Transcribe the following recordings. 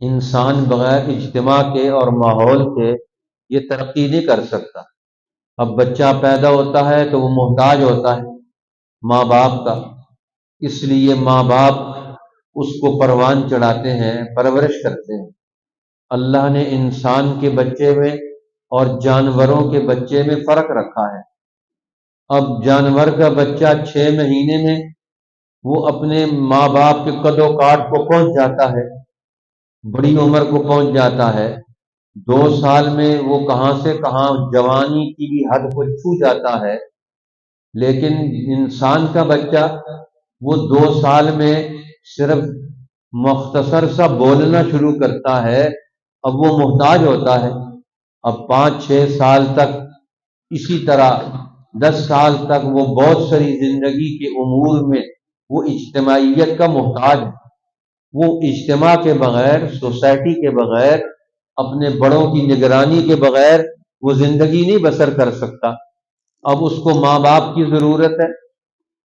انسان بغیر اجتماع کے اور ماحول کے یہ ترقی نہیں کر سکتا۔ اب بچہ پیدا ہوتا ہے تو وہ محتاج ہوتا ہے ماں باپ کا، اس لیے ماں باپ اس کو پروان چڑھاتے ہیں، پرورش کرتے ہیں۔ اللہ نے انسان کے بچے میں اور جانوروں کے بچے میں فرق رکھا ہے۔ اب جانور کا بچہ 6 مہینے میں وہ اپنے ماں باپ کے قد و کاٹ کو پہنچ جاتا ہے، بڑی عمر کو پہنچ جاتا ہے۔ 2 سال میں وہ کہاں سے کہاں جوانی کی بھی حد کو چھو جاتا ہے، لیکن انسان کا بچہ وہ 2 سال میں صرف مختصر سا بولنا شروع کرتا ہے، اب وہ محتاج ہوتا ہے۔ اب 5 6 سال تک اسی طرح 10 سال تک وہ بہت ساری زندگی کے امور میں وہ اجتماعیت کا محتاج ہے۔ وہ اجتماع کے بغیر، سوسائٹی کے بغیر، اپنے بڑوں کی نگرانی کے بغیر وہ زندگی نہیں بسر کر سکتا۔ اب اس کو ماں باپ کی ضرورت ہے،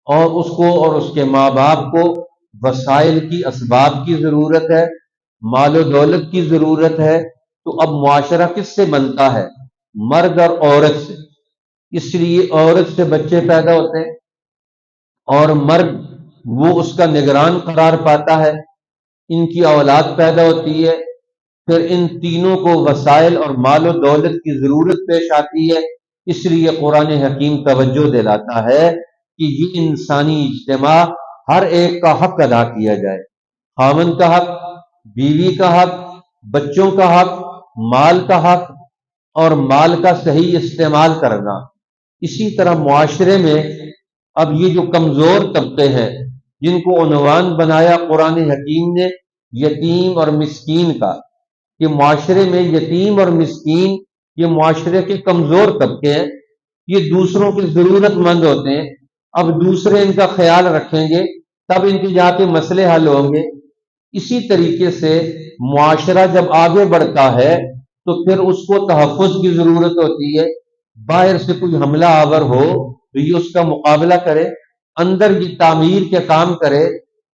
اور اس کو اور اس کے ماں باپ کو وسائل کی، اسباب کی ضرورت ہے، مال و دولت کی ضرورت ہے۔ تو اب معاشرہ کس سے بنتا ہے؟ مرد اور عورت سے۔ اس لیے عورت سے بچے پیدا ہوتے ہیں، اور مرد وہ اس کا نگران قرار پاتا ہے، ان کی اولاد پیدا ہوتی ہے، پھر ان تینوں کو وسائل اور مال و دولت کی ضرورت پیش آتی ہے۔ اس لیے قرآن حکیم توجہ دلاتا ہے کہ یہ انسانی اجتماع ہر ایک کا حق ادا کیا جائے، خاوند کا حق، بیوی کا حق، بچوں کا حق، مال کا حق، اور مال کا صحیح استعمال کرنا۔ اسی طرح معاشرے میں اب یہ جو کمزور طبقے ہیں، جن کو عنوان بنایا قرآن حکیم نے یتیم اور مسکین کا، کہ معاشرے میں یتیم اور مسکین یہ معاشرے کے کمزور طبقے ہیں، یہ دوسروں کے ضرورت مند ہوتے ہیں۔ اب دوسرے ان کا خیال رکھیں گے تب ان کے جا کے مسئلے حل ہوں گے۔ اسی طریقے سے معاشرہ جب آگے بڑھتا ہے تو پھر اس کو تحفظ کی ضرورت ہوتی ہے۔ باہر سے کوئی حملہ آور ہو تو یہ اس کا مقابلہ کرے، اندر یہ تعمیر کے کام کرے،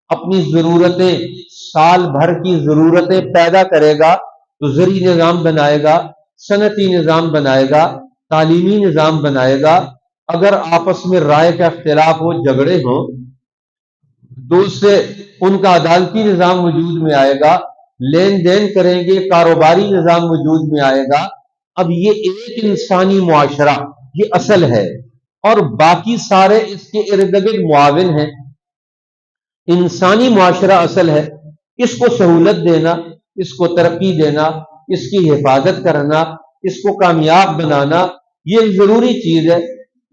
اپنی ضرورتیں، سال بھر کی ضرورتیں پیدا کرے گا، تو زرعی نظام بنائے گا، صنعتی نظام بنائے گا، تعلیمی نظام بنائے گا۔ اگر آپس میں رائے کا اختلاف ہو، جھگڑے ہوں، تو اس سے ان کا عدالتی نظام وجود میں آئے گا، لین دین کریں گے، کاروباری نظام وجود میں آئے گا۔ اب یہ ایک انسانی معاشرہ یہ اصل ہے، اور باقی سارے اس کے ارد گرد معاون ہیں۔ انسانی معاشرہ اصل ہے، اس کو سہولت دینا، اس کو ترقی دینا، اس کی حفاظت کرنا، اس کو کامیاب بنانا، یہ ضروری چیز ہے۔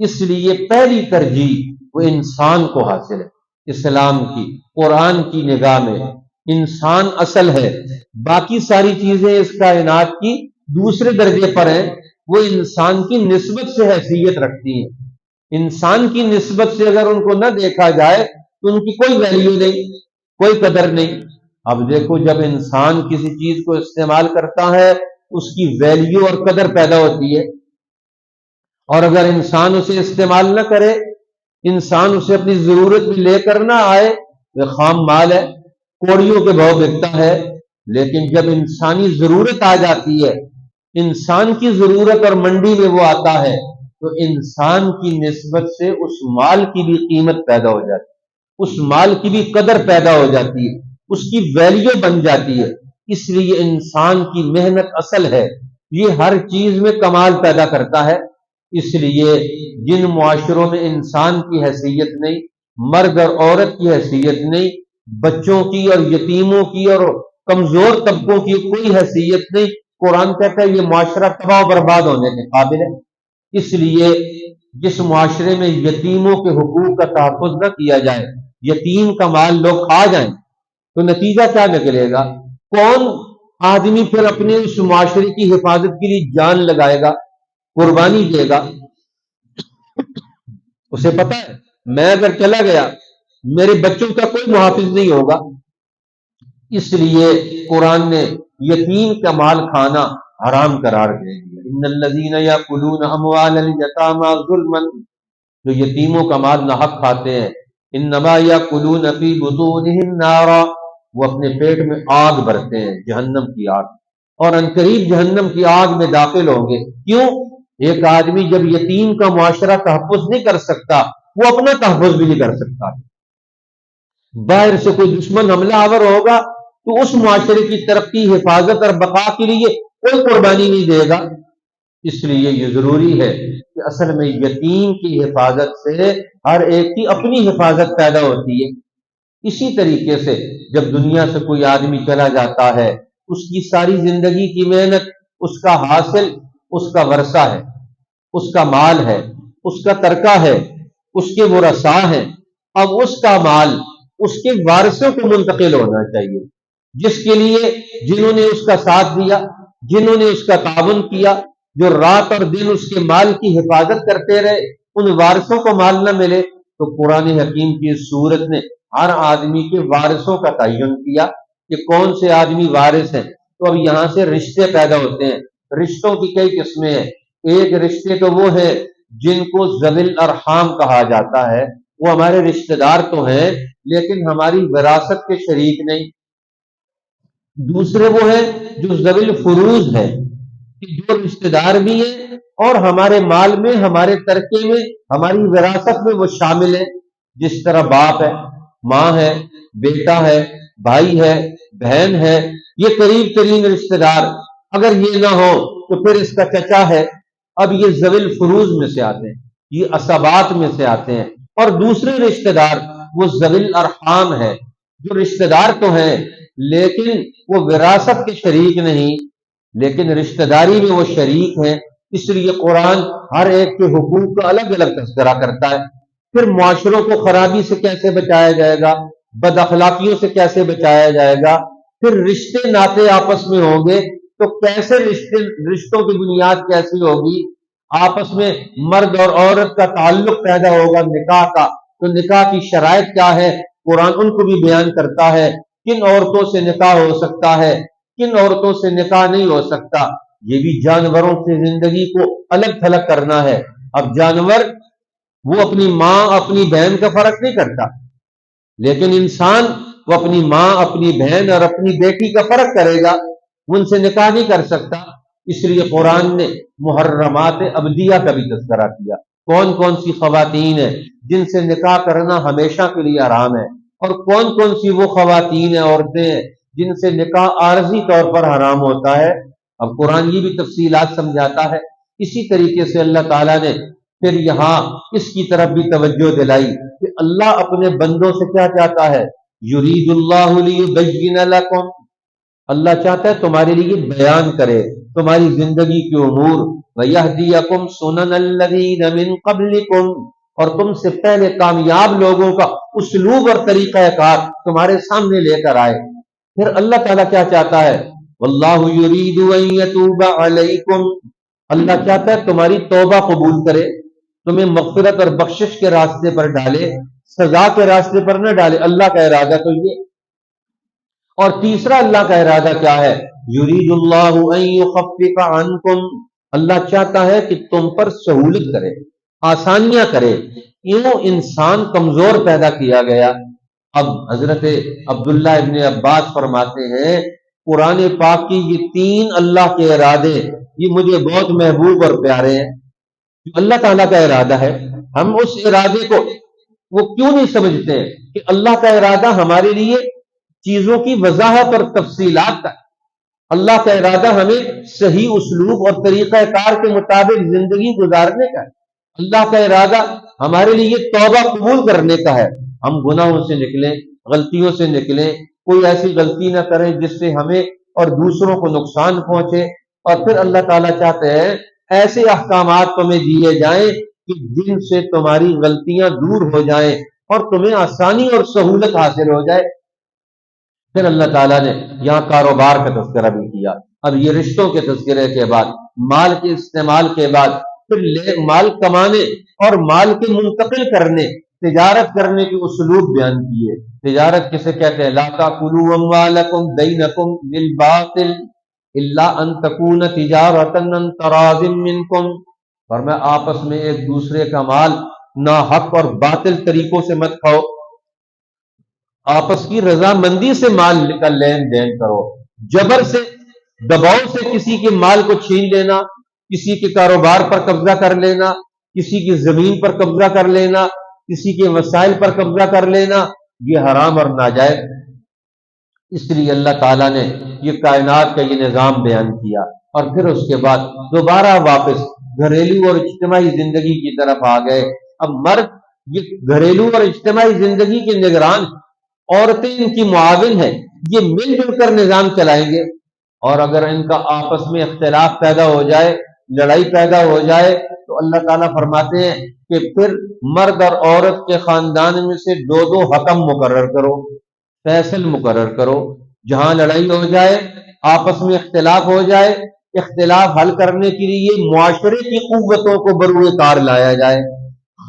اس لیے پہلی ترجیح وہ انسان کو حاصل ہے۔ اسلام کی، قرآن کی نگاہ میں انسان اصل ہے، باقی ساری چیزیں اس کائنات کی دوسرے درجے پر ہیں، وہ انسان کی نسبت سے حیثیت رکھتی ہیں۔ انسان کی نسبت سے اگر ان کو نہ دیکھا جائے تو ان کی کوئی ویلیو نہیں، کوئی قدر نہیں۔ اب دیکھو، جب انسان کسی چیز کو استعمال کرتا ہے اس کی ویلیو اور قدر پیدا ہوتی ہے، اور اگر انسان اسے استعمال نہ کرے، انسان اسے اپنی ضرورت میں لے کر نہ آئے، وہ خام مال ہے، کوڑیوں کے بھاؤ بکتا ہے۔ لیکن جب انسانی ضرورت آ جاتی ہے، انسان کی ضرورت اور منڈی میں وہ آتا ہے، تو انسان کی نسبت سے اس مال کی بھی قیمت پیدا ہو جاتی ہے، اس مال کی بھی قدر پیدا ہو جاتی ہے، اس کی ویلیو بن جاتی ہے۔ اس لیے انسان کی محنت اصل ہے، یہ ہر چیز میں کمال پیدا کرتا ہے۔ اس لیے جن معاشروں میں انسان کی حیثیت نہیں، مرد اور عورت کی حیثیت نہیں، بچوں کی اور یتیموں کی اور کمزور طبقوں کی کوئی حیثیت نہیں، قرآن کہتا ہے یہ معاشرہ تباہ و برباد ہونے کے قابل ہے۔ اس لیے جس معاشرے میں یتیموں کے حقوق کا تحفظ نہ کیا جائے، یتیم کا مال لوگ کھا جائیں، تو نتیجہ کیا نکلے گا؟ کون آدمی پھر اپنے اس معاشرے کی حفاظت کے لیے جان لگائے گا، قربانی دے گا؟ اسے پتا ہے میں اگر چلا گیا میرے بچوں کا کوئی محافظ نہیں ہوگا۔ اس لیے قرآن نے یتیم کا مال کھانا حرام قرار دے دیا۔ ان الذین یاکلون اموال الیتامی ظلما، جو یتیموں کا مال ناحق کھاتے ہیں، انما یاکلون فی بطونہم نارا، وہ اپنے پیٹ میں آگ بھرتے ہیں، جہنم کی آگ، اور عنقریب جہنم کی آگ میں داخل ہوں گے۔ کیوں؟ ایک آدمی جب یتیم کا معاشرہ تحفظ نہیں کر سکتا، وہ اپنا تحفظ بھی نہیں کر سکتا۔ باہر سے کوئی دشمن حملہ آور ہوگا تو اس معاشرے کی ترقی، حفاظت اور بقا کے لیے کوئی قربانی نہیں دے گا۔ اس لیے یہ ضروری ہے کہ اصل میں یتیم کی حفاظت سے ہر ایک کی اپنی حفاظت پیدا ہوتی ہے۔ اسی طریقے سے جب دنیا سے کوئی آدمی چلا جاتا ہے، اس کی ساری زندگی کی محنت، اس کا حاصل، اس کا ورثہ ہے، اس کا مال ہے، اس کا ترکہ ہے، اس کے ورثاء ہیں۔ اب اس کا مال اس کے وارثوں کو منتقل ہونا چاہیے، جس کے لیے جنہوں نے اس کا ساتھ دیا، جنہوں نے اس کا تعاون کیا، جو رات اور دن اس کے مال کی حفاظت کرتے رہے، ان وارثوں کو مال نہ ملے تو قرآن حکیم کی اس سورت نے ہر آدمی کے وارثوں کا تعین کیا کہ کون سے آدمی وارث ہیں۔ تو اب یہاں سے رشتے پیدا ہوتے ہیں۔ رشتوں کی کئی قسمیں ہیں۔ ایک رشتے تو وہ ہیں جن کو ذوی الارحام کہا جاتا ہے، وہ ہمارے رشتہ دار تو ہیں لیکن ہماری وراثت کے شریک نہیں۔ دوسرے وہ ہیں جو ذوی الفروض ہیں، کہ جو رشتہ دار بھی ہیں اور ہمارے مال میں، ہمارے ترکے میں، ہماری وراثت میں وہ شامل ہیں، جس طرح باپ ہے، ماں ہے، بیٹا ہے، بھائی ہے، بہن ہے، یہ قریب ترین رشتہ دار۔ اگر یہ نہ ہو تو پھر اس کا چچا ہے۔ اب یہ ذوی الفروض میں سے آتے ہیں، یہ عصبات میں سے آتے ہیں۔ اور دوسرے رشتہ دار وہ ذوی الارحام ہے، جو رشتہ دار تو ہیں لیکن وہ وراثت کے شریک نہیں، لیکن رشتہ داری میں وہ شریک ہیں۔ اس لیے قرآن ہر ایک کے حقوق کا الگ الگ تذکرہ کرتا ہے۔ پھر معاشروں کو خرابی سے کیسے بچایا جائے گا، بد اخلاقیوں سے کیسے بچایا جائے گا، پھر رشتے ناطے آپس میں ہوں گے تو کیسے رشتوں کی بنیاد کیسی ہوگی، آپس میں مرد اور عورت کا تعلق پیدا ہوگا نکاح کا، تو نکاح کی شرائط کیا ہے، قرآن ان کو بھی بیان کرتا ہے۔ کن عورتوں سے نکاح ہو سکتا ہے، کن عورتوں سے نکاح نہیں ہو سکتا۔ یہ بھی جانوروں سے زندگی کو الگ تھلگ کرنا ہے۔ اب جانور وہ اپنی ماں اپنی بہن کا فرق نہیں کرتا، لیکن انسان وہ اپنی ماں، اپنی بہن اور اپنی بیٹی کا فرق کرے گا، ان سے نکاح نہیں کر سکتا۔ اس لیے قرآن نے محرمات ابدیہ کا بھی تذکرہ کیا، کون کون سی خواتین ہیں جن سے نکاح کرنا ہمیشہ کے لیے حرام ہے، اور کون کون سی وہ خواتین ہیں، عورتیں ہیں جن سے نکاح عارضی طور پر حرام ہوتا ہے۔ اب قرآن یہ بھی تفصیلات سمجھاتا ہے۔ اسی طریقے سے اللہ تعالیٰ نے پھر یہاں اس کی طرف بھی توجہ دلائی کہ اللہ اپنے بندوں سے کیا چاہتا ہے، یرید اللہ لیبین لکم، اللہ چاہتا ہے تمہارے لیے بیان کرے تمہاری زندگی کے امور، ویہدیکم سنن الذین من قبلکم، اور تم سے پہلے کامیاب لوگوں کا اسلوب اور طریقہ کار تمہارے سامنے لے کر آئے۔ پھر اللہ تعالیٰ کیا چاہتا ہے، واللہ یرید ان یتوب علیکم، اللہ چاہتا ہے تمہاری توبہ قبول کرے، تمہیں مغفرت اور بخشش کے راستے پر ڈالے، سزا کے راستے پر نہ ڈالے۔ اللہ کا ارادہ تو یہ۔ اور تیسرا اللہ کا ارادہ کیا ہے، یرید اللہ ان یخفف عنکم، اللہ چاہتا ہے کہ تم پر سہولت کرے، آسانیاں کرے۔ یوں انسان کمزور پیدا کیا گیا۔ اب حضرت عبداللہ ابن عباس فرماتے ہیں قرآن پاک کی یہ تین اللہ کے ارادے یہ مجھے بہت محبوب اور پیارے ہیں۔ اللہ تعالیٰ کا ارادہ ہے، ہم اس ارادے کو وہ کیوں نہیں سمجھتے ہیں کہ اللہ کا ارادہ ہمارے لیے چیزوں کی وضاحت اور تفصیلات کا ہے۔ اللہ کا ارادہ ہمیں صحیح اسلوب اور طریقہ کار کے مطابق زندگی گزارنے کا ہے۔ اللہ کا ارادہ ہمارے لیے توبہ قبول کرنے کا ہے، ہم گناہوں سے نکلیں، غلطیوں سے نکلیں، کوئی ایسی غلطی نہ کریں جس سے ہمیں اور دوسروں کو نقصان پہنچے۔ اور پھر اللہ تعالیٰ چاہتے ہیں ایسے احکامات تمہیں دیے جائیں کہ جن سے تمہاری غلطیاں دور ہو جائیں اور تمہیں آسانی اور سہولت حاصل ہو جائے۔ پھر اللہ تعالیٰ نے یہاں کاروبار کا تذکرہ بھی کیا۔ اب یہ رشتوں کے تذکرے کے بعد، مال کے استعمال کے بعد، پھر مال کمانے اور مال کے منتقل کرنے، تجارت کرنے کے اسلوب بیان کیے۔ تجارت کسے کہتے ہیں، لا تاکلوا اموالکم بینکم بالباطل الا ان تکون تجارتا عن تراض منکم، فرمایا آپس میں ایک دوسرے کا مال ناحق اور باطل طریقوں سے مت کھاؤ۔ آپس کی رضامندی سے مال کا لین دین کرو. جبر سے، دباؤ سے کسی کے مال کو چھین لینا، کسی کے کاروبار پر قبضہ کر لینا، کسی کی زمین پر قبضہ کر لینا، کسی کے وسائل پر قبضہ کر لینا، یہ حرام اور ناجائز. اس لیے اللہ تعالیٰ نے یہ کائنات کا یہ نظام بیان کیا، اور پھر اس کے بعد دوبارہ واپس گھریلو اور اجتماعی زندگی کی طرف آ گئے. اب مرد یہ گھریلو اور اجتماعی زندگی کے نگران، عورتیں ان کی معاون ہیں، یہ مل جل کر نظام چلائیں گے. اور اگر ان کا آپس میں اختلاف پیدا ہو جائے، لڑائی پیدا ہو جائے، تو اللہ تعالیٰ فرماتے ہیں کہ پھر مرد اور عورت کے خاندان میں سے دو دو حکم مقرر کرو، فیصل مقرر کرو. جہاں لڑائی ہو جائے، آپس میں اختلاف ہو جائے، اختلاف حل کرنے کے لیے معاشرے کی قوتوں کو بروئے کار لایا جائے،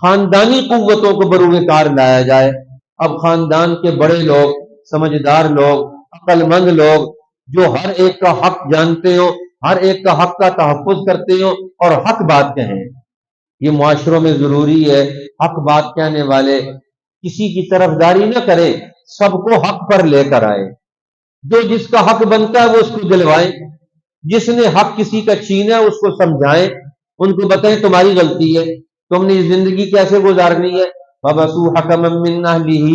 خاندانی قوتوں کو بروئے کار لایا جائے. اب خاندان کے بڑے لوگ، سمجھدار لوگ، عقل مند لوگ، جو ہر ایک کا حق جانتے ہو، ہر ایک کا حق کا تحفظ کرتے ہو اور حق بات کہیں. یہ معاشروں میں ضروری ہے. حق بات کہنے والے کسی کی طرفداری نہ کرے، سب کو حق پر لے کر آئے. جو جس کا حق بنتا ہے وہ اس کو دلوائیں، جس نے حق کسی کا چھینا ہے اس کو سمجھائیں، ان کو بتائیں تمہاری غلطی ہے، تم نے یہ زندگی کیسے گزارنی ہے. وَبَسُوا حَكَمًا مِّنْ أَهْلِهِ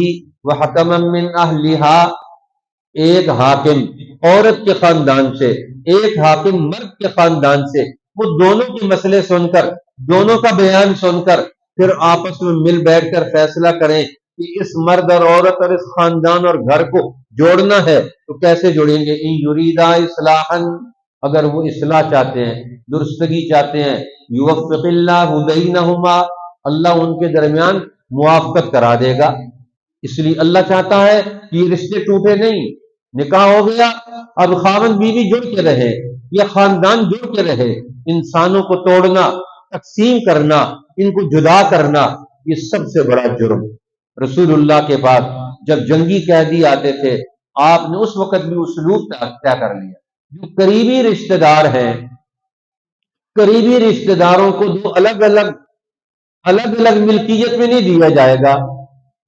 وَحَكَمًا مِّنْ أَهْلِهَا. ایک حاکم عورت کے خاندان سے، ایک حاکم مرد کے خاندان سے، وہ دونوں کے مسئلے سن کر، دونوں کا بیان سن کر، پھر آپس میں مل بیٹھ کر فیصلہ کریں کہ اس مرد اور عورت اور اس خاندان اور گھر کو جوڑنا ہے تو کیسے جوڑیں گے. ان یریدا اصلاحا، اگر وہ اصلاح چاہتے ہیں، درستگی چاہتے ہیں، یوفق اللہ بینہما، اللہ ان کے درمیان موافقت کرا دے گا. اس لیے اللہ چاہتا ہے کہ یہ رشتے ٹوٹے نہیں. نکاح ہو گیا، اب خاوند بیوی جڑ کے رہے، یہ خاندان جڑ کے رہے. انسانوں کو توڑنا، تقسیم کرنا، ان کو جدا کرنا، یہ سب سے بڑا جرم. رسول اللہ کے پاس جب جنگی قیدی آتے تھے، آپ نے اس وقت بھی اسلوب طے کر لیا. جو قریبی رشتہ دار ہیں، قریبی رشتہ داروں کو دو الگ الگ ملکیت میں نہیں دیا جائے گا.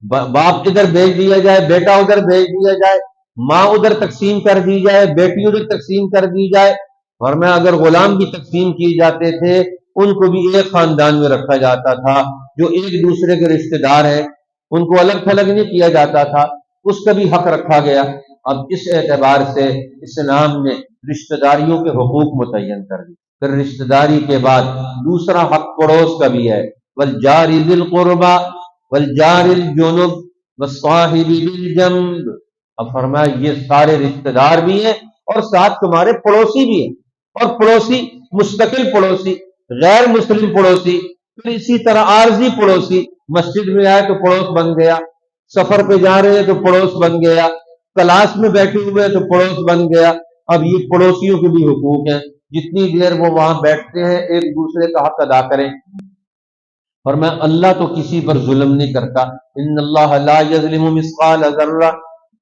باپ ادھر بھیج دیا جائے، بیٹا ادھر بھیج دیا جائے، ماں ادھر تقسیم کر دی جائے، بیٹی ادھر تقسیم کر دی جائے. ورنہ اگر غلام بھی تقسیم کیے جاتے تھے، ان کو بھی ایک خاندان میں رکھا جاتا تھا. جو ایک دوسرے کے رشتہ دار ہیں ان کو الگ تھلگ نہیں کیا جاتا تھا، اس کا بھی حق رکھا گیا. اب اس اعتبار سے اسلام نے رشتہ داریوں کے حقوق متعین کر دی. پھر رشتہ داری کے بعد دوسرا حق پڑوس کا بھی ہے. والجار ذی القربى والجار الجنب والصاحب بالجنب. اب فرمایا یہ سارے رشتہ دار بھی ہیں اور ساتھ تمہارے پڑوسی بھی ہیں. اور پڑوسی مستقل پڑوسی، غیر مسلم پڑوسی، پھر اسی طرح عارضی پڑوسی. مسجد میں آئے تو پڑوس بن گیا، سفر پہ جا رہے ہیں تو پڑوس بن گیا، کلاس میں بیٹھے ہوئے تو پڑوس بن گیا. اب یہ پڑوسیوں کے بھی حقوق ہیں، جتنی دیر وہ وہاں بیٹھتے ہیں ایک دوسرے کا حق ادا کریں. اور میں اللہ تو کسی پر ظلم نہیں کرتا. ان اللہ لا یظلم مثقال ذرہ،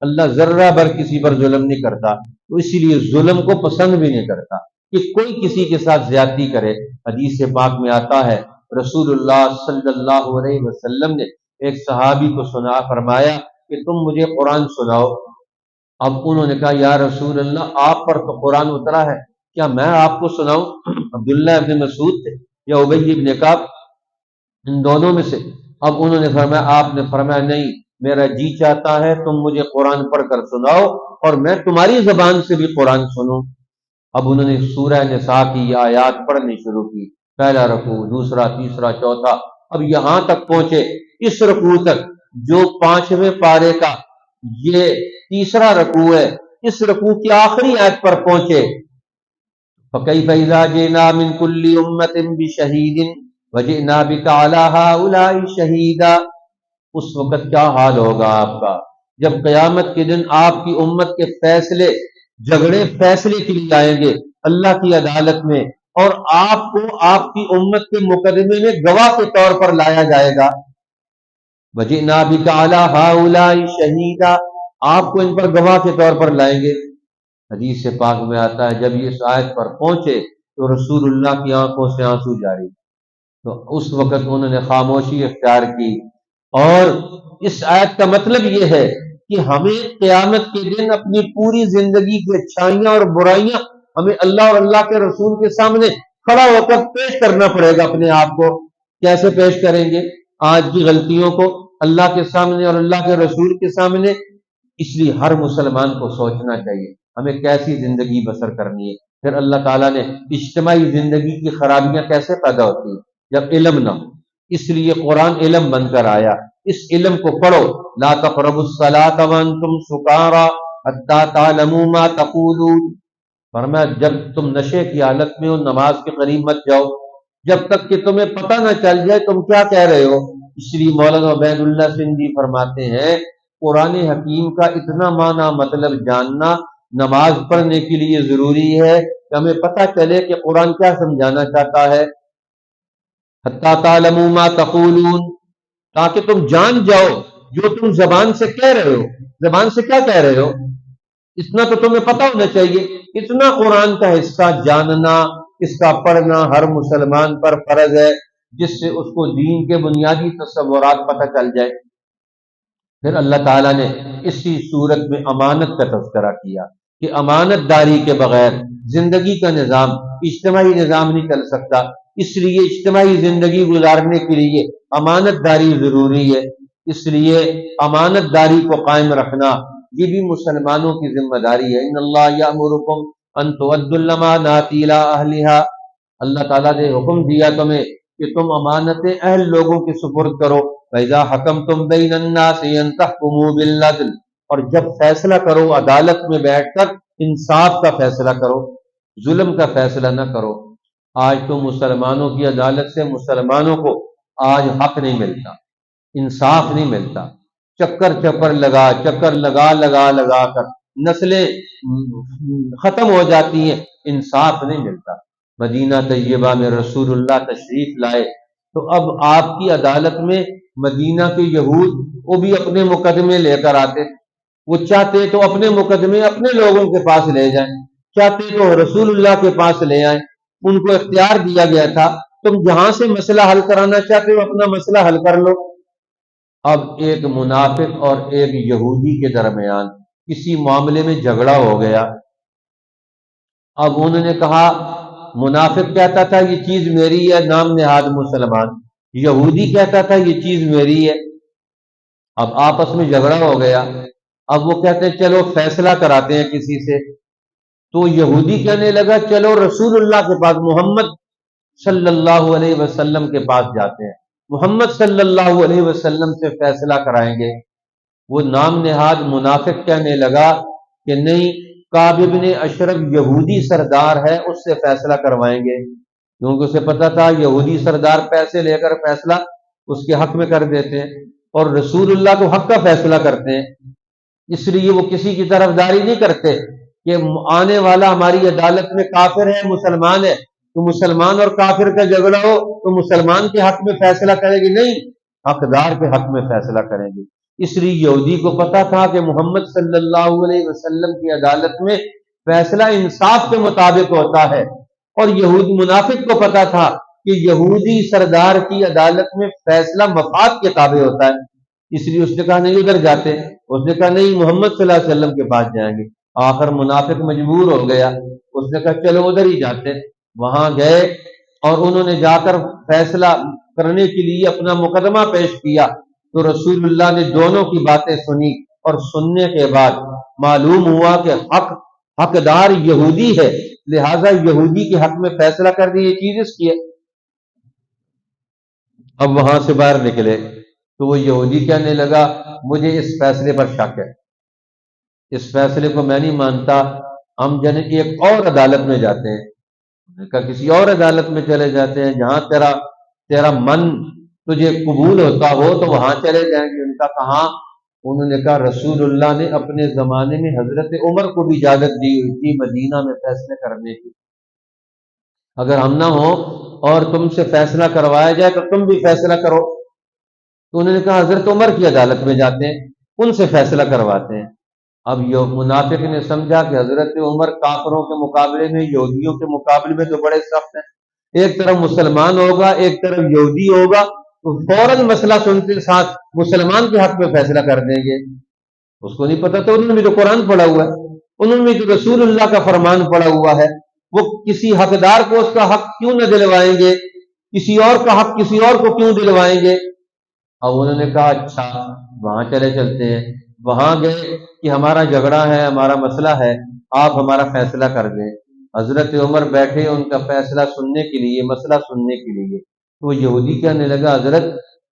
اللہ ذرہ بھر کسی پر ظلم نہیں کرتا. تو اسی لیے ظلم کو پسند بھی نہیں کرتا کہ کوئی کسی کے ساتھ زیادتی کرے. حدیث پاک میں آتا ہے رسول اللہ صلی اللہ علیہ وسلم نے ایک صحابی کو سنا، فرمایا کہ تم مجھے قرآن سناؤ. اب انہوں نے کہا یا رسول اللہ آپ پر تو قرآن اترا ہے، کیا میں آپ کو سناؤں؟ عبداللہ ابن مسعود تھے یا ابی ابن کعب، ان دونوں میں سے. اب انہوں نے فرمایا، آپ نے فرمایا نہیں، میرا جی چاہتا ہے تم مجھے قرآن پڑھ کر سناؤ اور میں تمہاری زبان سے بھی قرآن سنوں. اب انہوں نے سورہ نساء کی یہ آیات پڑھنی شروع کی، پہلا رکوع، دوسرا، تیسرا، چوتھا، اب یہاں تک پہنچے اس رکوع تک جو 5ویں پارے کا یہ تیسرا رکوع ہے. اس رکوع کی آخری آیت پر پہنچے، فَكَيْفَ إِذَا جِئْنَا مِنْ كُلِّ أُمَّةٍ بِشَهِيدٍ وَجِئْنَا بِكَ عَلَى هَؤُلَاءِ شَهِيدًا. اس وقت کیا حال ہوگا آپ کا جب قیامت کے دن آپ کی امت کے فیصلے، جھگڑے فیصلے کے لیے آئیں گے اللہ کی عدالت میں، اور آپ کو آپ کی امت کے مقدمے میں گواہ کے طور پر لایا جائے گا. وَجِئْنَا بِكَ عَلَى هَؤُلَاءِ شَهِيدًا، آپ کو ان پر گواہ کے طور پر لائیں گے. حدیث پاک میں آتا ہے جب یہ اس آیت پر پہنچے تو رسول اللہ کی آنکھوں سے آنسو جاری. تو اس وقت انہوں نے خاموشی اختیار کی. اور اس آیت کا مطلب یہ ہے کہ ہمیں قیامت کے دن اپنی پوری زندگی کی اچھائیاں اور برائیاں ہمیں اللہ اور اللہ کے رسول کے سامنے کھڑا ہو کر پیش کرنا پڑے گا اپنے آپ کو. کیسے پیش کریں گے آج کی غلطیوں کو اللہ کے سامنے اور اللہ کے رسول کے سامنے؟ اس لیے ہر مسلمان کو سوچنا چاہیے ہمیں کیسی زندگی بسر کرنی ہے. پھر اللہ تعالیٰ نے اجتماعی زندگی کی خرابیاں کیسے پیدا ہوتی ہیں جب علم نہ ہو. اس لیے قرآن علم بن کر آیا. اس علم کو پڑھو. لا تقربوا الصلاة وانتم سکارى حتى تعلموا ما تقولون. فرمایا جب تم نشے کی حالت میں ہو نماز کے قریب مت جاؤ جب تک کہ تمہیں پتہ نہ چل جائے تم کیا کہہ رہے ہو. اس لیے مولانا عبید اللہ سندھی فرماتے ہیں قرآن حکیم کا اتنا معنی مطلب جاننا نماز پڑھنے کے لیے ضروری ہے کہ ہمیں پتہ چلے کہ قرآن کیا سمجھانا چاہتا ہے. حتی تعلموا ما تقولون، تاکہ تم جان جاؤ جو تم زبان سے کہہ رہے ہو. زبان سے کیا کہہ رہے ہو اتنا تو تمہیں پتہ ہونا چاہیے. اتنا قرآن کا حصہ جاننا، اس کا پڑھنا ہر مسلمان پر فرض ہے جس سے اس کو دین کے بنیادی تصورات پتہ چل جائے. پھر اللہ تعالیٰ نے اسی صورت میں امانت کا تذکرہ کیا کہ امانت داری کے بغیر زندگی کا نظام، اجتماعی نظام نہیں چل سکتا. اس لیے اجتماعی زندگی گزارنے کے لیے امانت داری ضروری ہے. اس لیے امانت داری کو قائم رکھنا یہ بھی مسلمانوں کی ذمہ داری ہے. ان اللہ یامرکم ان تؤدوا الامانات الی اہلھا. اللہ تعالیٰ نے حکم دیا تمہیں کہ تم امانتیں اہل لوگوں کے سپرد کرو. فَإِذَا حَكَمْتُمْ بَيْنَ النَّاسِ أَن تَحْكُمُوا بِالْعَدْلِ. اور جب فیصلہ کرو عدالت میں بیٹھ کر انصاف کا فیصلہ کرو، ظلم کا فیصلہ نہ کرو. آج تو مسلمانوں کی عدالت سے مسلمانوں کو آج حق نہیں ملتا، انصاف نہیں ملتا. چکر لگا کر نسلیں ختم ہو جاتی ہیں، انصاف نہیں ملتا. مدینہ طیبہ میں رسول اللہ تشریف لائے تو اب آپ کی عدالت میں مدینہ کے یہود وہ بھی اپنے مقدمے لے کر آتے. وہ چاہتے تو اپنے مقدمے اپنے لوگوں کے پاس لے جائیں، چاہتے تو رسول اللہ کے پاس لے آئیں. ان کو اختیار دیا گیا تھا تم جہاں سے مسئلہ حل کرانا چاہتے ہو اپنا مسئلہ حل کر لو. اب ایک منافق اور ایک یہودی کے درمیان کسی معاملے میں جھگڑا ہو گیا. اب انہوں نے کہا، منافق کہتا تھا یہ چیز میری ہے، نام نہاد مسلمان. یہودی کہتا تھا یہ چیز میری ہے. اب آپس میں جھگڑا ہو گیا. اب وہ کہتے ہیں چلو فیصلہ کراتے ہیں کسی سے. تو یہودی کہنے لگا چلو رسول اللہ کے پاس، محمد صلی اللہ علیہ وسلم کے پاس جاتے ہیں، محمد صلی اللہ علیہ وسلم سے فیصلہ کرائیں گے. وہ نام نہاد منافق کہنے لگا کہ نہیں، کعب بن اشرف یہودی سردار ہے، اس سے فیصلہ کروائیں گے. کیونکہ اسے پتا تھا یہودی سردار پیسے لے کر فیصلہ اس کے حق میں کر دیتے ہیں اور رسول اللہ تو حق کا فیصلہ کرتے ہیں. اس لیے وہ کسی کی طرفداری نہیں کرتے کہ آنے والا ہماری عدالت میں کافر ہے مسلمان ہے تو مسلمان اور کافر کا جھگڑا ہو تو مسلمان کے حق میں فیصلہ کرے گی، نہیں، حقدار کے حق میں فیصلہ کریں گے. اس لیے یہودی کو پتا تھا کہ محمد صلی اللہ علیہ وسلم کی عدالت میں فیصلہ انصاف کے مطابق ہوتا ہے، اور یہودی منافق کو پتا تھا کہ یہودی سردار کی عدالت میں فیصلہ مفاد کے تابع ہوتا ہے. اس لیے اس نے کہا نہیں ادھر جاتے، اس نے کہا نہیں محمد صلی اللہ علیہ وسلم کے پاس جائیں گے. آخر منافق مجبور ہو گیا، اس نے کہا چلو ادھر ہی جاتے. وہاں گئے اور انہوں نے جا کر فیصلہ کرنے کے لیے اپنا مقدمہ پیش کیا تو رسول اللہ نے دونوں کی باتیں سنی، اور سننے کے بعد معلوم ہوا کہ حقدار یہودی ہے، لہذا یہودی کے حق میں فیصلہ کر دی، یہ چیز اس کی ہے. اب وہاں سے باہر نکلے تو وہ یہودی کہنے لگا مجھے اس فیصلے پر شک ہے، اس فیصلے کو میں نہیں مانتا، ہم ایک اور عدالت میں جاتے ہیں. کہا کسی اور عدالت میں چلے جاتے ہیں جہاں تیرا من تجھے قبول ہوتا ہو تو وہاں چلے جائیں گے. ان کا کہاں؟ انہوں نے کہا رسول اللہ نے اپنے زمانے میں حضرت عمر کو بھی اجازت دی ہوئی تھی مدینہ میں فیصلے کرنے کی. اگر ہم نہ ہو اور تم سے فیصلہ کروایا جائے تو تم بھی فیصلہ کرو. تو انہوں نے کہا حضرت عمر کی عدالت میں جاتے ہیں، ان سے فیصلہ کرواتے ہیں. اب یہ منافق نے سمجھا کہ حضرت عمر کافروں کے مقابلے میں، یہودیوں کے مقابلے میں تو بڑے سخت ہیں، ایک طرف مسلمان ہوگا ایک طرف یہودی ہوگا تو فوراً مسئلہ سنتے ساتھ مسلمان کے حق میں فیصلہ کر دیں گے. اس کو نہیں پتا تو انہوں نے بھی تو قرآن پڑھا ہوا ہے، انہوں نے بھی تو رسول اللہ کا فرمان پڑھا ہوا ہے، وہ کسی حقدار کو اس کا حق کیوں نہ دلوائیں گے، کسی اور کا حق کسی اور کو کیوں دلوائیں گے؟ اب انہوں نے کہا اچھا وہاں چلے چلتے ہیں، وہاں گئے کہ ہمارا جھگڑا ہے، ہمارا مسئلہ ہے، آپ ہمارا فیصلہ کر دیں۔ حضرت عمر بیٹھے ان کا فیصلہ سننے کے لیے، مسئلہ سننے کے لیے، تو یہودی کہنے لگا حضرت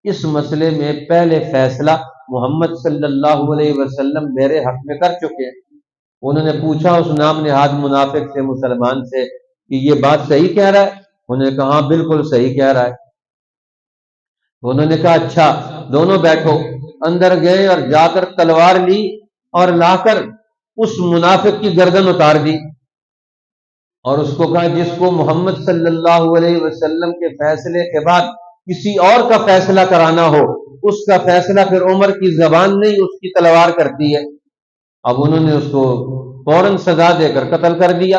اس مسئلے میں پہلے فیصلہ محمد صلی اللہ علیہ وسلم میرے حق میں کر چکے ہیں۔ انہوں نے پوچھا اس نام نہاد منافق سے، مسلمان سے، کہ یہ بات صحیح کہہ رہا ہے؟ انہوں نے کہا ہاں بالکل صحیح کہہ رہا ہے۔ تو انہوں نے کہا اچھا دونوں بیٹھو۔ اندر گئے اور جا کر تلوار لی اور لا کر اس منافق کی گردن اتار دی، اور اس کو کہا جس کو محمد صلی اللہ علیہ وسلم کے فیصلے کے بعد کسی اور کا فیصلہ کرانا ہو، اس کا فیصلہ پھر عمر کی زبان نہیں، اس کی تلوار کرتی ہے۔ اب انہوں نے اس کو فوراً سزا دے کر قتل کر دیا۔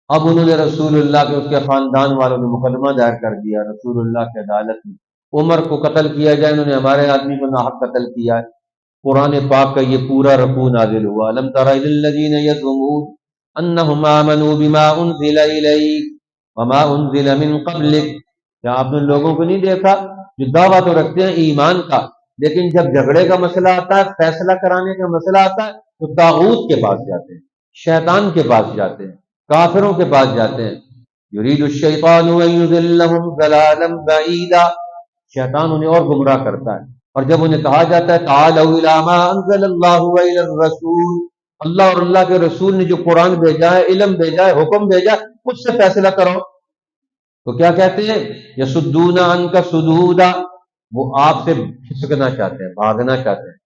اب انہوں نے رسول اللہ کے، اس کے خاندان والوں نے مقدمہ دائر کر دیا رسول اللہ کی عدالت میں، عمر کو قتل کیا جائے، انہوں نے ہمارے آدمی کو ناحق قتل کیا ہے۔ قرآن پاک کا یہ پورا رکوع نازل ہوا، الم تر الی الذین یزعمون انہم آمنوا بما انزل الیک وما انزل من قبلک، کیا آپ نے لوگوں کو نہیں دیکھا جو دعویٰ تو رکھتے ہیں ایمان کا، لیکن جب جھگڑے کا مسئلہ آتا ہے، فیصلہ کرانے کا مسئلہ آتا ہے، تو طاغوت کے پاس جاتے ہیں، شیطان کے پاس جاتے ہیں، کافروں کے پاس جاتے ہیں۔ یرید الشیطان ان یضلهم ضلالا بعیدا، شیطان انہیں اور گمراہ کرتا ہے۔ اور جب انہیں کہا جاتا ہے تعالوا الی ما انزل اللہ والی الرسول، اللہ اور اللہ کے رسول نے جو قرآن بھیجا ہے، علم بھیجا ہے، حکم بھیجا ہے، خود سے فیصلہ کرو، تو کیا کہتے ہیں؟ یصدون عنک صدودا، وہ آپ سے کھسکنا چاہتے ہیں، بھاگنا چاہتے ہیں۔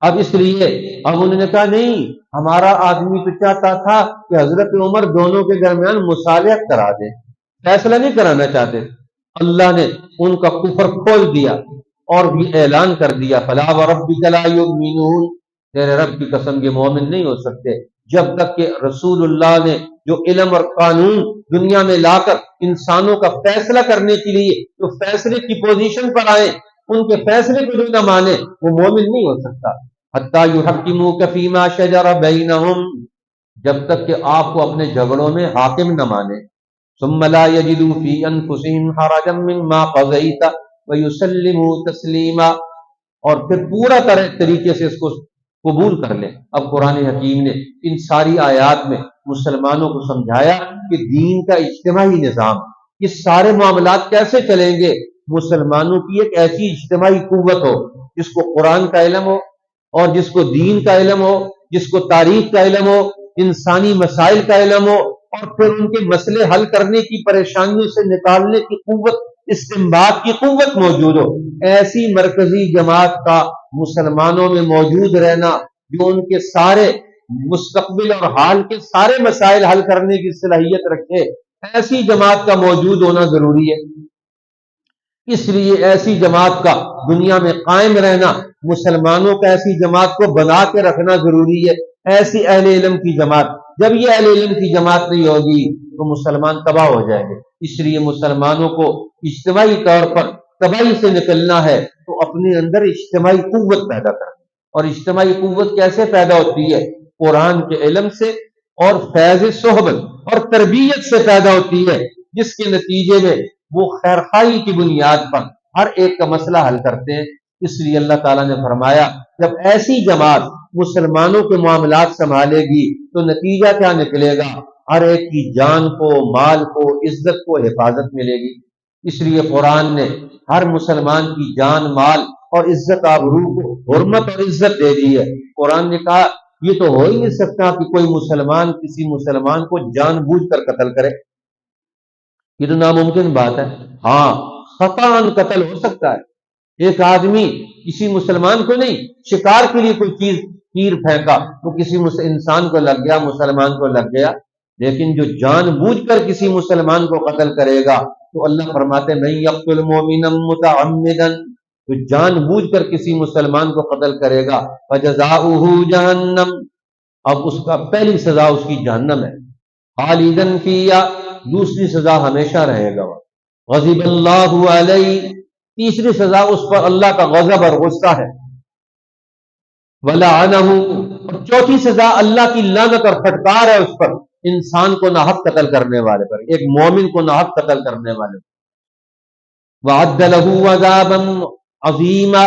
اب اس لیے اب انہوں نے کہا نہیں، ہمارا آدمی تو چاہتا تھا کہ حضرت عمر دونوں کے درمیان مصالحت کرا دیں، فیصلہ نہیں کرانا چاہتے۔ اللہ نے ان کا کفر کھول دیا اور بھی اعلان کر دیا فلا وربک لا یؤمنون، تیرے رب کی قسم یہ مومن نہیں ہو سکتے جب تک کہ رسول اللہ نے جو علم اور قانون دنیا میں لا کر انسانوں کا فیصلہ کرنے کے لیے جو فیصلے کی پوزیشن پر آئے، ان کے فیصلے کو جو نہ مانے وہ مومن نہیں ہو سکتا۔ حتی یحکموک فیما شجر بینہم، جب تک کہ آپ کو اپنے جھگڑوں میں حاکم نہ مانے۔ ثم لا یجدوا فی انفسہم حرجا مما قضیت ویسلموا تسلیما، اور پھر پورا طریقے سے اس کو قبول کر لیں۔ اب قرآن حکیم نے ان ساری آیات میں مسلمانوں کو سمجھایا کہ دین کا اجتماعی نظام، یہ سارے معاملات کیسے چلیں گے؟ مسلمانوں کی ایک ایسی اجتماعی قوت ہو جس کو قرآن کا علم ہو، اور جس کو دین کا علم ہو، جس کو تاریخ کا علم ہو، انسانی مسائل کا علم ہو، اور پھر ان کے مسئلے حل کرنے کی، پریشانیوں سے نکالنے کی قوت، استنباط کی قوت موجود ہو۔ ایسی مرکزی جماعت کا مسلمانوں میں موجود رہنا جو ان کے سارے مستقبل اور حال کے سارے مسائل حل کرنے کی صلاحیت رکھے، ایسی جماعت کا موجود ہونا ضروری ہے۔ اس لیے ایسی جماعت کا دنیا میں قائم رہنا، مسلمانوں کا ایسی جماعت کو بنا کے رکھنا ضروری ہے، ایسی اہل علم کی جماعت۔ جب یہ اہل علم کی جماعت نہیں ہوگی تو مسلمان تباہ ہو جائیں گے۔ اس لیے مسلمانوں کو اجتماعی طور پر تباہی سے نکلنا ہے تو اپنے اندر اجتماعی قوت پیدا کرنا، اور اجتماعی قوت کیسے پیدا ہوتی ہے؟ قرآن کے علم سے اور فیض صحبت اور تربیت سے پیدا ہوتی ہے، جس کے نتیجے میں وہ خیرخواہی کی بنیاد پر ہر ایک کا مسئلہ حل کرتے ہیں۔ اس لیے اللہ تعالیٰ نے فرمایا جب ایسی جماعت مسلمانوں کے معاملات سنبھالے گی تو نتیجہ کیا نکلے گا؟ ہر ایک کی جان کو، مال کو، عزت کو حفاظت ملے گی۔ اس لیے قرآن نے ہر مسلمان کی جان، مال اور عزت آبرو کو حرمت اور عزت دے دی ہے۔ قرآن نے کہا یہ تو ہو ہی نہیں سکتا کہ کوئی مسلمان کسی مسلمان کو جان بوجھ کر قتل کرے، یہ تو ناممکن بات ہے۔ ہاں خطاً قتل ہو سکتا ہے، ایک آدمی کسی مسلمان کو نہیں، شکار کے لیے کوئی چیز تیر پھینکا تو کسی انسان کو لگ گیا، مسلمان کو لگ گیا، لیکن جو جان بوجھ کر کسی مسلمان کو قتل کرے گا تو اللہ فرماتے ہیں من یقتل مؤمنا متعمدا، جو جان بوجھ کر کسی مسلمان کو قتل کرے گا فجزاؤہ جہنم، اب اس کا پہلی سزا اس کی جہنم ہے، خالدا فیہا، دوسری سزا ہمیشہ رہے گا، غضب اللہ علیہ، تیسری سزا اس پر اللہ کا غضب اور غصہ ہے۔ ولعنہ، اور چوتھی سزا اللہ کی لعنت اور پھٹکار ہے اس پر، انسان کو ناحق قتل کرنے والے پر، ایک مومن کو ناحق قتل کرنے والے پر۔ وعد لہ عذابا عظیما،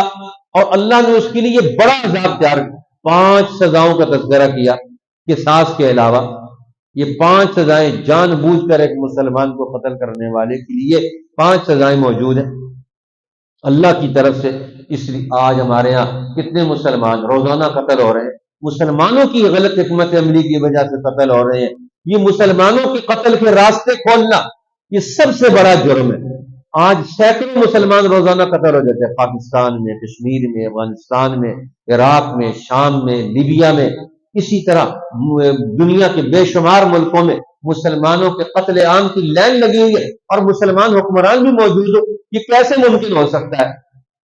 اور اللہ نے اس کے لیے بڑا عذاب تیار کیا۔ 5 سزاؤں کا تذکرہ کیا، قصاص کے علاوہ یہ 5 سزائیں جان بوجھ کر ایک مسلمان کو قتل کرنے والے کے لیے 5 سزائیں موجود ہیں اللہ کی طرف سے۔ اس لیے آج ہمارے ہاں کتنے مسلمان روزانہ قتل ہو رہے ہیں، مسلمانوں کی غلط حکمت عملی کی وجہ سے قتل ہو رہے ہیں۔ یہ مسلمانوں کے قتل کے راستے کھولنا یہ سب سے بڑا جرم ہے۔ آج سینکڑوں مسلمان روزانہ قتل ہو جاتے ہیں، پاکستان میں، کشمیر میں، افغانستان میں، عراق میں، شام میں، لیبیا میں، اسی طرح دنیا کے بے شمار ملکوں میں مسلمانوں کے قتل عام کی لائن لگی ہوئی ہے، اور مسلمان حکمران بھی موجود ہو۔ یہ کیسے ممکن ہو سکتا ہے؟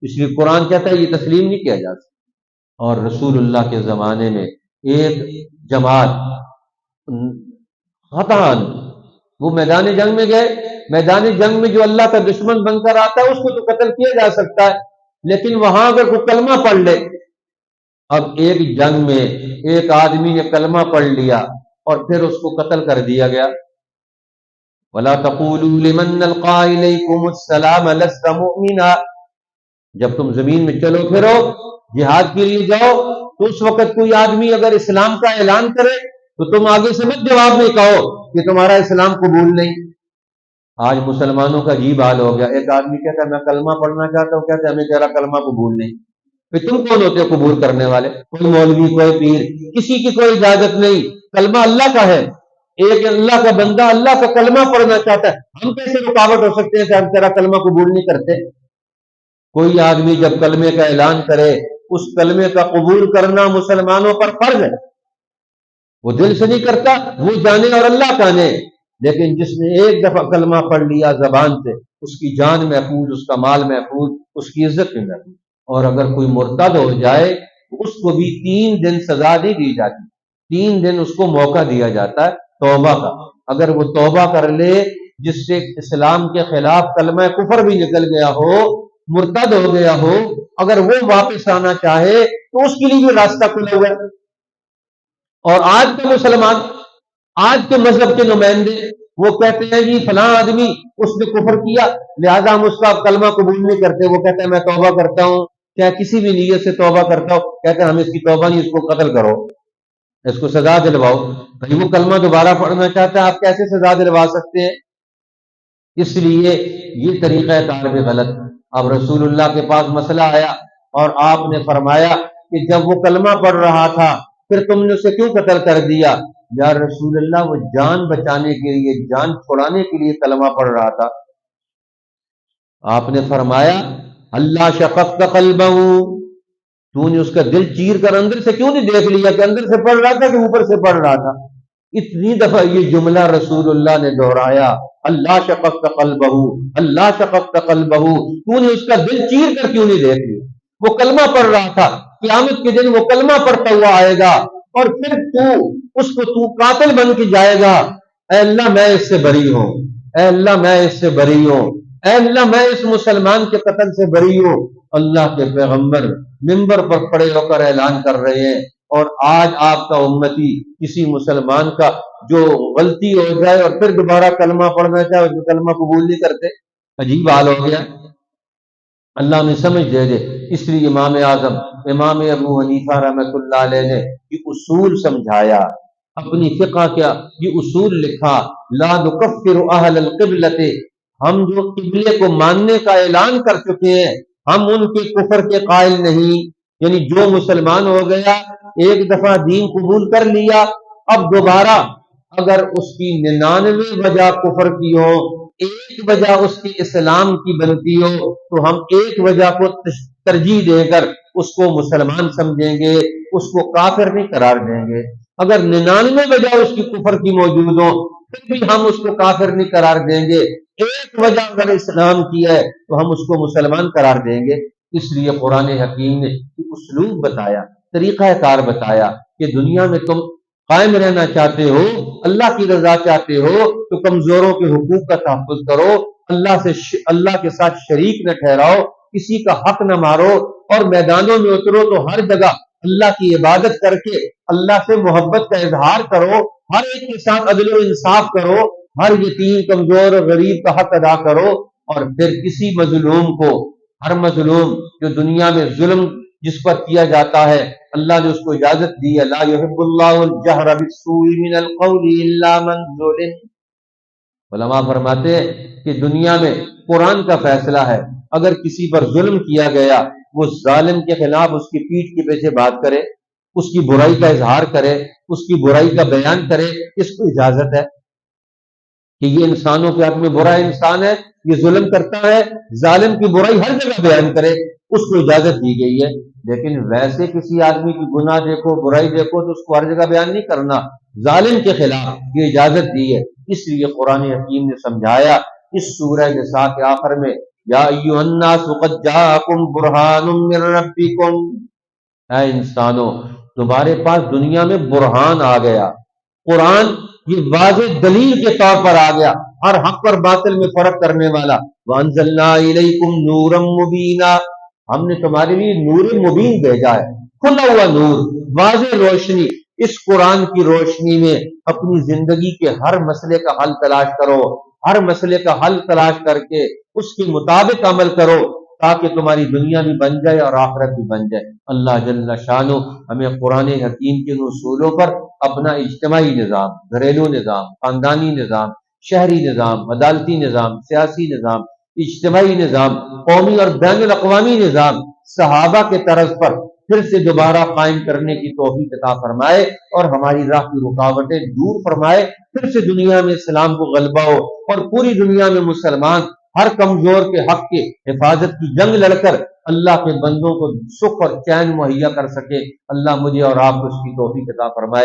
اس لیے قرآن کہتا ہے یہ تسلیم نہیں کیا جا سکتا۔ اور رسول اللہ کے زمانے میں ایک جماعت خطاً وہ میدان جنگ میں گئے، میدان جنگ میں جو اللہ کا دشمن بن کر آتا ہے اس کو تو قتل کیا جا سکتا ہے، لیکن وہاں اگر کوئی کلمہ پڑھ لے، اب ایک جنگ میں ایک آدمی نے کلمہ پڑھ لیا اور پھر اس کو قتل کر دیا گیا۔ وَلَا تَقُولُوا لِمَنْ أَلْقَىٰ إِلَيْكُمُ السَّلَامَ لَسْتَ مُؤْمِنًا، جب تم زمین میں چلو پھرو، جہاد کے لیے جاؤ، تو اس وقت کوئی آدمی اگر اسلام کا اعلان کرے تو تم آگے سے مت جواب نہیں کہو کہ تمہارا اسلام قبول نہیں۔ آج مسلمانوں کا عجیب حال ہو گیا، ایک آدمی کہتا ہے میں کلمہ پڑھنا چاہتا ہوں، کہتے ہیں ہمیں تیرا کلمہ قبول نہیں۔ پھر تم کون ہوتے ہو قبول کرنے والے؟ کوئی مولوی، کوئی پیر، کسی کی کوئی اجازت نہیں، کلمہ اللہ کا ہے۔ ایک اللہ کا بندہ اللہ کا کلمہ پڑھنا چاہتا ہے، ہم کیسے رکاوٹ ہو سکتے ہیں کہ ہم تیرا کلمہ قبول نہیں کرتے؟ کوئی آدمی جب کلمے کا اعلان کرے، اس کلمے کا قبول کرنا مسلمانوں پر فرض ہے۔ وہ دل سے نہیں کرتا، وہ جانے اور اللہ جانے، لیکن جس نے ایک دفعہ کلمہ پڑھ لیا زبان سے، اس کی جان محفوظ، اس کا مال محفوظ، اس کی عزت بھی محفوظ۔ اور اگر کوئی مرتد ہو جائے تو اس کو بھی 3 دن سزا نہیں دی جاتی، 3 دن اس کو موقع دیا جاتا ہے توبہ کا۔ اگر وہ توبہ کر لے، جس سے اسلام کے خلاف کلمہ کفر بھی نکل گیا ہو، مرتد ہو گیا ہو، اگر وہ واپس آنا چاہے تو اس کے لیے بھی راستہ کھلا ہوا ہے۔ اور آج کے مسلمان، آج کے مذہب کے نمائندے، وہ کہتے ہیں جی فلاں آدمی اس نے کفر کیا لہذا ہم اس کا کلمہ قبول نہیں کرتے۔ وہ کہتے ہیں میں توبہ کرتا ہوں، چاہے کسی بھی نیت سے توبہ کرتا ہو، کہتے ہیں ہم اس کی توبہ نہیں، اس کو قتل کرو، اس کو سزا دلواؤ۔ بھائی وہ کلمہ دوبارہ پڑھنا چاہتا ہے، آپ کیسے سزا دلوا سکتے ہیں؟ اس لیے یہ طریقہ کار بھی غلط۔ اب رسول اللہ کے پاس مسئلہ آیا اور آپ نے فرمایا کہ جب وہ کلمہ پڑھ رہا تھا پھر تم نے اسے کیوں قتل کر دیا؟ یا رسول اللہ وہ جان بچانے کے لیے، جان چھڑانے کے لیے کلمہ پڑھ رہا تھا۔ آپ نے فرمایا اللہ شققت قلبہ، تو نے اس کا دل چیر کر اندر سے کیوں نہیں دیکھ لیا کہ اندر سے پڑھ رہا تھا کہ اوپر سے پڑھ رہا تھا؟ اتنی دفعہ یہ جملہ رسول اللہ نے دہرایا، اللہ شققت قلبہ، اللہ شققت قلبہ، تو نے اس کا دل چیر کر کیوں نہیں دیکھ لیا؟ وہ کلمہ پڑھ رہا تھا، قیامت کے دن وہ کلمہ پڑھتا ہوا آئے گا اور پھر تو قاتل بن کے جائے گا۔ اے اللہ میں اس سے بری ہوں، اے اللہ میں اس سے بری ہوں، اے اللہ میں اس مسلمان کے قتل سے بری ہوں۔ اللہ کے پیغمبر منبر پر کھڑے ہو کر اعلان کر رہے ہیں، اور آج آپ کا امتی کسی مسلمان کا جو غلطی ہو جائے اور پھر دوبارہ کلمہ پڑھنا چاہے، اس کلمہ قبول نہیں کرتے۔ عجیب حال ہو گیا۔ اللہ نے سمجھ دے دے، اس لیے امام اعظم امام ابو حنیفہ رحمۃ اللہ علیہ نے یہ اصول سمجھایا، اپنی فقہ کیا یہ اصول لکھا، لا نکفر اہل القبلۃ، ہم جو قبلے کو ماننے کا اعلان کر چکے ہیں ہم ان کے کفر کے قائل نہیں۔ یعنی جو مسلمان ہو گیا، ایک دفعہ دین قبول کر لیا، اب دوبارہ اگر اس کی 99 وجہ کفر کی ہو، ایک وجہ اس کی اسلام کی بنتی ہو، تو ہم ایک وجہ کو ترجیح دے کر اس کو مسلمان سمجھیں گے، اس کو کافر نہیں قرار دیں گے۔ اگر 99 وجہ اس کی کفر کی موجود ہو پھر بھی ہم اس کو کافر نہیں قرار دیں گے، ایک وجہ اگر اسلام کی ہے تو ہم اس کو مسلمان قرار دیں گے۔ اس لیے قرآن حکیم نے اسلوب بتایا، طریقہ کار بتایا کہ دنیا میں تم قائم رہنا چاہتے ہو، اللہ کی رضا چاہتے ہو، تو کمزوروں کے حقوق کا تحفظ کرو، اللہ کے ساتھ شریک نہ ٹھہراؤ، کسی کا حق نہ مارو، اور میدانوں میں اترو تو ہر جگہ اللہ کی عبادت کر کے اللہ سے محبت کا اظہار کرو، ہر ایک کے ساتھ عدل و انصاف کرو، ہر یتیم کمزور اور غریب کا حق ادا کرو، اور پھر کسی مظلوم کو، ہر مظلوم جو دنیا میں ظلم جس پر کیا جاتا ہے، اللہ نے اس کو اجازت دی ہے، لا يحب اللہ الجہر بالسوء من القول الا من ظلم۔ علماء فرماتے ہیں کہ دنیا میں قرآن کا فیصلہ ہے، اگر کسی پر ظلم کیا گیا، وہ ظالم کے خلاف اس کی پیٹھ کے پیچھے بات کرے، اس کی برائی کا اظہار کرے، اس کی برائی کا بیان کرے، اس کو اجازت ہے کہ یہ انسانوں کے حق میں برا انسان ہے، یہ ظلم کرتا ہے، ظالم کی برائی ہر جگہ بیان کرے، اس کو اجازت دی گئی ہے۔ لیکن ویسے کسی آدمی کی گناہ دیکھو، برائی دیکھو تو اس کو ہر جگہ بیان نہیں کرنا، ظالم کے خلاف یہ اجازت دی ہے۔ اس لیے قرآن حکیم نے سمجھایا اس سورہ نساء کے آخر میں، یا ایھا الناس قد جاءکم برہان من ربکم، اے انسانوں تمہارے پاس دنیا میں برہان آ گیا، قرآن یہ واضح دلیل کے طور پر آ گیا، ہر حق اور باطل میں فرق کرنے والا۔ وانزلنا الیکم نورا مبینا، ہم نے تمہارے لیے نور مبین بھیجا ہے، کھلا ہوا نور، واضح روشنی۔ اس قرآن کی روشنی میں اپنی زندگی کے ہر مسئلے کا حل تلاش کرو، ہر مسئلے کا حل تلاش کر کے اس کے مطابق عمل کرو، تاکہ تمہاری دنیا بھی بن جائے اور آخرت بھی بن جائے۔ اللہ جل شانہ ہمیں قرآن حکیم کے اصولوں پر اپنا اجتماعی نظام، گھریلو نظام، خاندانی نظام، شہری نظام، عدالتی نظام، سیاسی نظام، اجتماعی نظام، قومی اور بین الاقوامی نظام صحابہ کے طرز پر پھر سے دوبارہ قائم کرنے کی توفیق عطا فرمائے، اور ہماری راہ کی رکاوٹیں دور فرمائے، پھر سے دنیا میں اسلام کو غلبہ ہو، اور پوری دنیا میں مسلمان ہر کمزور کے حق کے حفاظت کی جنگ لڑ کر اللہ کے بندوں کو سکھ اور چین مہیا کر سکے۔ اللہ مجھے اور آپ کو اس کی توفیق عطا فرمائے۔